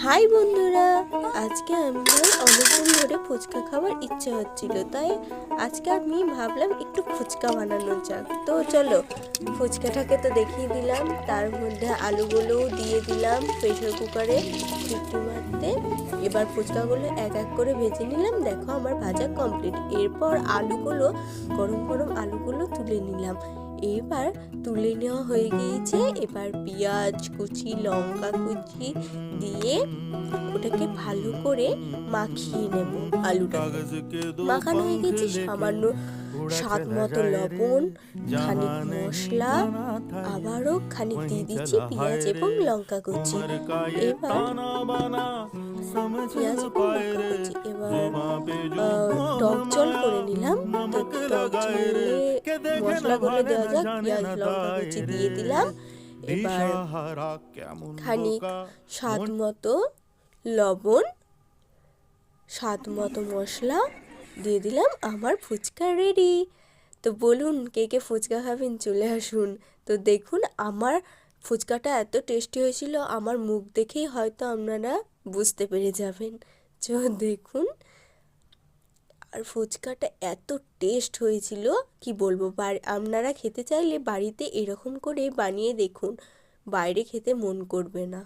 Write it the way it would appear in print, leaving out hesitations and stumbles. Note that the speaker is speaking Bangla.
হাই বন্ধুরা, আজকে আমার অনেকদিন ধরে ফুচকা খাওয়ার ইচ্ছা হচ্ছিল, তাই আজকে আমি ভাবলাম একটু ফুচকা বানানো যাক। তো চলো, ফুচকাটাকে তো দেখিয়ে দিলাম, তার মধ্যে আলুগুলোও দিয়ে দিলাম প্রেশার কুকারে সিটি মারতে। এবার ফুচকাগুলো এক এক করে ভেজে নিলাম। দেখো আমার ভাজা কমপ্লিট। এরপর আলুগুলো গরম গরম আলুগুলো তুলে নিলাম। এবার তুলে নেওয়া হয়ে গিয়েছে। এবার পেঁয়াজ কুচি, লঙ্কা কুচি দিয়ে ওটাকে ভালো করে মাখিয়ে নেব। আলুটাকে মাখানো হয়ে গেছে। সামান্য স্বাদ মতো লবণ, খানিক মশলা, আবারও খানিক দিয়ে দিচ্ছি পেঁয়াজ এবং লঙ্কা কুচি। এবার পেঁয়াজ এবং লঙ্কা কুচি এবার টক জল করে নিলাম। তো টক জলে মশলাগুলো দেওয়া যাক। পেঁয়াজ লঙ্কা কুচি দিয়ে দিলাম। এবার খানিক স্বাদ মতো লবণ, স্বাদ মতো মশলা দিয়ে দিলাম। আমার ফুচকা রেডি। তো বলুন কে কে ফুচকা খাবেন, চলে আসুন। তো দেখুন আমার ফুচকাটা এত টেস্টি হয়েছিল, আমার মুখ দেখেই হয়তো আপনারা বুঝতে পেরে যাবেন। তো দেখুন, আর ফুচকাটা এত টেস্ট হয়েছিল কি বলবো। আপনারা খেতে চাইলে বাড়িতে এরকম করে বানিয়ে দেখুন, বাইরে খেতে মন করবে না।